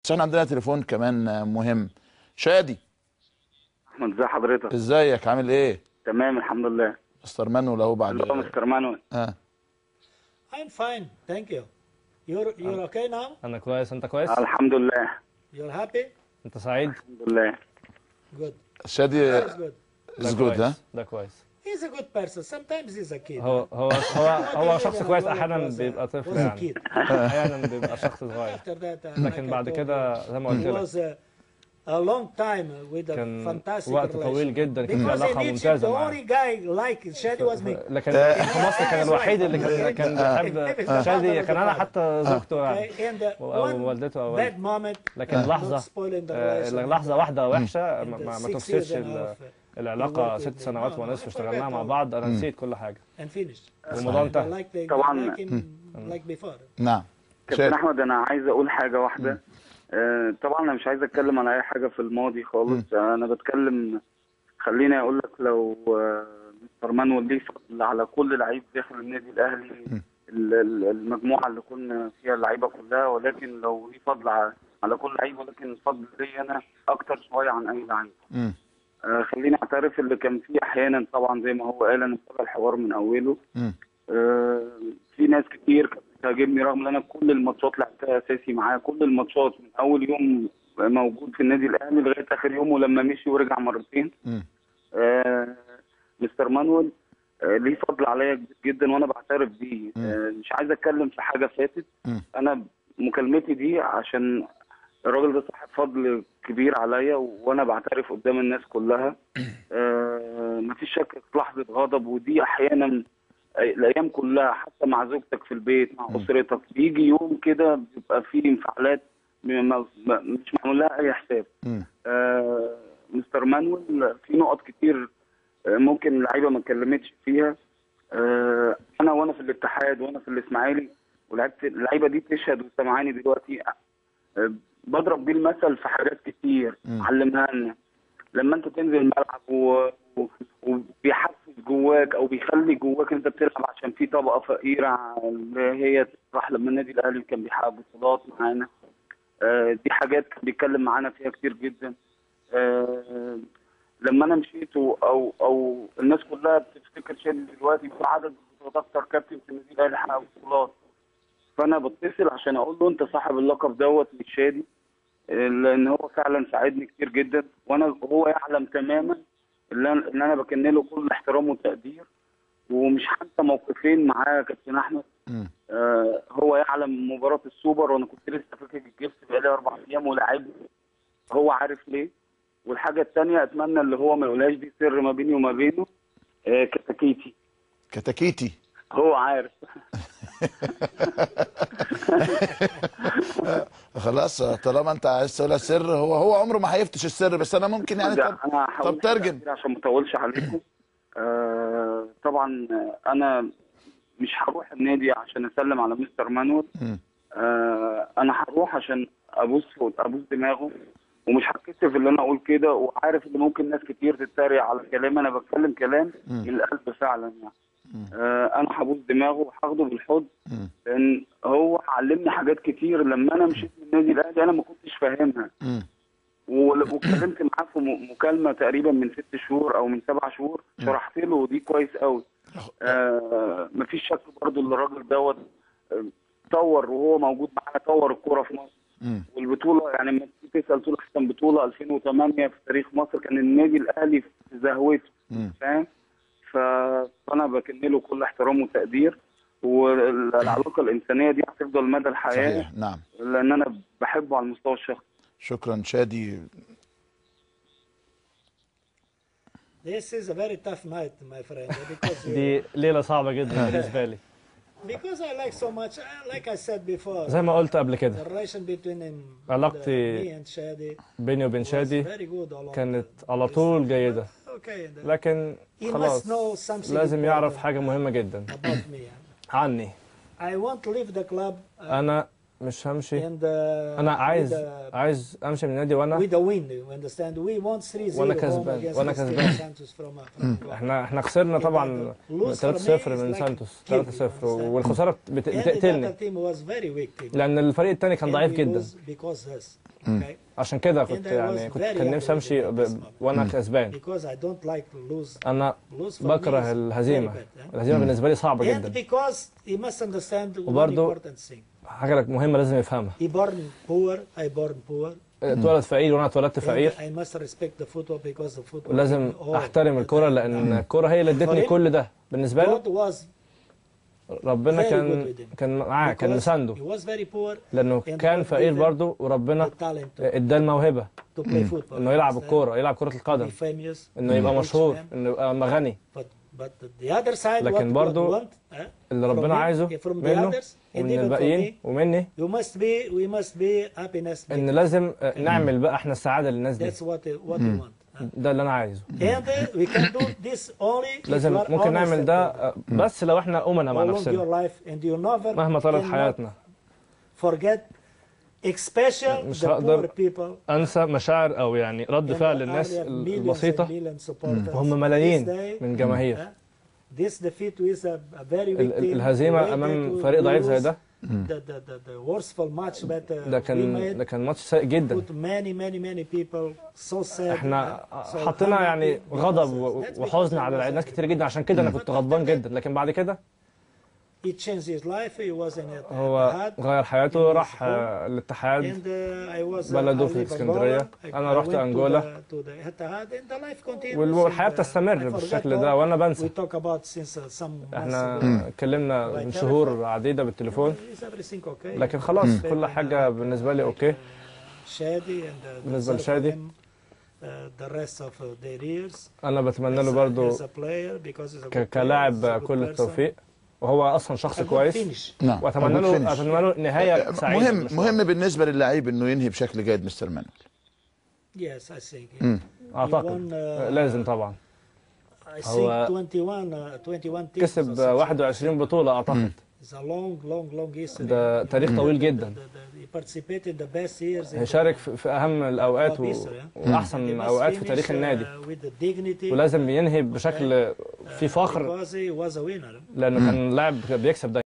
بس احنا عندنا تليفون كمان مهم. شادي، احمد ازي حضرتك؟ ازيك عامل ايه؟ تمام الحمد لله. مستر مانويل اهو بعد. اللي هو مستر مانويل. I'm fine, thank you. You're okay now? انا كويس، انت كويس؟ الحمد لله. You're happy? انت سعيد؟ الحمد لله. Good. شادي That's good. از جود. ها ده كويس. He's a good person. Sometimes he's a kid. هو شخص كويس، احيانا بيبقى طفل was a يعني. kid. احيانا بيبقى شخص صغير. After that, لكن بعد كده زي ما قلت it لك was a long time with a كان fantastic وقت relation. طويل جدا، كان في Because علاقة in Egypt, the ممتازة معاه. only guy like Shadi was me. لكن في مصر كان الوحيد اللي كان بيحب شادي، كان انا حتى زوجته يعني And او والدته او bad moment. لكن لحظة واحدة وحشة ما تفسدش العلاقة. 6 سنوات ونصف اشتغلناها مع بعض، انا نسيت كل حاجة والموضوع انتهى. طبعا. نعم. كابتن احمد انا عايز اقول حاجه واحده. طبعا انا مش عايز اتكلم على اي حاجه في الماضي خالص. انا بتكلم، خليني اقول لك، لو مستر مانويل ليه فضل على كل لعيب داخل النادي الاهلي، المجموعه اللي كنا فيها اللعيبه كلها، ولكن لو ليه فضل على كل لعيب، ولكن الفضل لي انا اكتر شويه عن اي لعيب. خليني اعترف اللي كان فيه احيانا، طبعا زي ما هو قال، انا متابع الحوار من اوله. في ناس كتير كانت بتهاجمني رغم ان انا كل الماتشات لعبتها اساسي معاه، كل الماتشات من اول يوم موجود في النادي الاهلي لغايه اخر يوم، ولما مشي ورجع مرتين. مستر مانويل ليه فضل عليا كبير جدا وانا بعترف بيه. مش عايز اتكلم في حاجه فاتت. انا مكالمتي دي عشان الراجل ده صاحب فضل كبير عليا، وانا بعترف قدام الناس كلها. مفيش شك في لحظه غضب، ودي احيانا الايام كلها، حتى مع زوجتك في البيت مع اسرتك، بيجي يوم كده بيبقى فيه انفعالات مش معمول لها اي حساب. مستر مانويل في نقط كتير ممكن اللعيبه ما اتكلمتش فيها. وانا في الاتحاد وانا في الاسماعيلي، اللعيبه دي تشهد وسامعاني دلوقتي، بضرب بيه المثل في حاجات كتير علمها لنا. لما انت تنزل الملعب وبيحفز جواك او بيخلي جواك انت بتلعب عشان في طبقه فقيره اللي هي تفرح. لما النادي الاهلي كان بيحقق بطولات معانا، دي حاجات كان بيتكلم معانا فيها كتير جدا. لما انا مشيت او الناس كلها بتفتكر شادي دلوقتي بعدد البطولات اكتر كابتن في النادي الاهلي حقق بطولات، فانا بتصل عشان اقول له انت صاحب اللقب دوت مش شادي، لان هو فعلا ساعدني كتير جدا، هو يعلم تماما ان انا بكن له كل احترام وتقدير، ومش حتى موقفين معاه كابتن احمد. هو يعلم مباراه السوبر وانا كنت لسه فاكر الجبس بقالي 4 ايام ولاعبني، هو عارف ليه. والحاجه الثانيه اتمنى اللي هو ما يقولهاش، دي سر ما بيني وما بينه، كتاكيتي هو عارف. خلاص طالما انت عايز تقولها سر، هو عمره ما هيفتش السر، بس انا ممكن يعني. طب ترجم عشان ما اطولش عليكم. طبعا انا مش هروح النادي عشان اسلم على مستر مانويل. انا هروح عشان ابوس دماغه، ومش هتكسف اللي انا اقول كده، وعارف ان ممكن ناس كتير تتريق على كلامي، انا بتكلم كلام من القلب فعلا يعني. انا هبوس دماغه وهاخده بالحضن، لان هو علمني حاجات كتير. لما انا مشيت من النادي الاهلي انا ما كنتش فاهمها، واتكلمت معاه في مكالمه تقريبا من 6 شهور او من 7 شهور، شرحت له دي كويس قوي. مفيش شك برضو ان الراجل دوت طور، وهو موجود معانا طور الكوره في مصر. والبطوله يعني لما تسال تقول احسن بطوله 2008 في تاريخ مصر كان النادي الاهلي في زهوته، فاهم؟ فانا بكن له كل احترام وتقدير، والعلاقه الانسانيه دي هتفضل مدى الحياه. صحيح. نعم. لان انا بحبه على المستوى الشخصي. شكرا شادي. This is a very tough night, my friend, because دي ليلة صعبة جدا بالنسبة لي. Because I like so much, like I said before. زي ما قلت قبل كده. The relation between him, علاقتي me and Shadi بيني وبين شادي كانت على طول جيدة. لكن خلاص لازم يعرف حاجة مهمة جدا عني. I won't leave the club. أنا مش همشي. انا عايز امشي من النادي وانا كسبان. احنا خسرنا طبعا 3-0 من سانتوس 3-0 والخساره بتقتلني لان الفريق الثاني كان ضعيف جدا. عشان كده كان نفسي امشي وانا كسبان. انا بكره الهزيمه بالنسبه لي صعبه جدا. وبرضه حاجه مهمه لازم يفهمها. اتولد فقير وانا اتولدت فقير. ولازم احترم الكوره لان الكوره هي اللي ادتني كل ده. بالنسبه له ربنا كان معاه، كان مسانده لانه كان فقير برضه وربنا اداه الموهبه انه يلعب الكوره، يلعب كره القدم، انه يبقى مشهور، انه يبقى غني. لكن برضه اللي ربنا عايزه منه ومن الباقيين ومني ان لازم نعمل بقى احنا السعاده للناس دي. ده اللي انا عايزه. لازم ممكن نعمل ده بس لو احنا امنا مع نفسنا مهما طالت حياتنا. مش هقدر انسى مشاعر او يعني رد فعل الناس البسيطه وهم ملايين من جماهير. الهزيمه امام فريق ضعيف زي ده كان ماتش سيء جدا. احنا حطينا يعني غضب وحزن على ناس كتير جدا. عشان كده انا كنت غضبان جدا. لكن بعد كده هو غير حياته، راح الاتحاد بلده في اسكندريه. انا رحت انجولا والحياه بتستمر بالشكل ده وانا بنسى. احنا اتكلمنا من شهور عديده بالتليفون لكن خلاص كل حاجه بالنسبه لي اوكي. بالنسبه لشادي انا بتمنى له برضو كلاعب كل التوفيق وهو اصلا شخص كويس. نعم. واتمنى له نهايه سعيده. مهم بالنسبه للاعب انه ينهي بشكل جيد مستر مانويل. اعتقد لازم طبعا. هو كسب 21 بطوله اعتقد. ده تاريخ طويل جدا. هيشارك في اهم الاوقات واحسن الاوقات في تاريخ النادي ولازم ينهي بشكل فيه فخر لانه كان لاعب بيكسب دايما.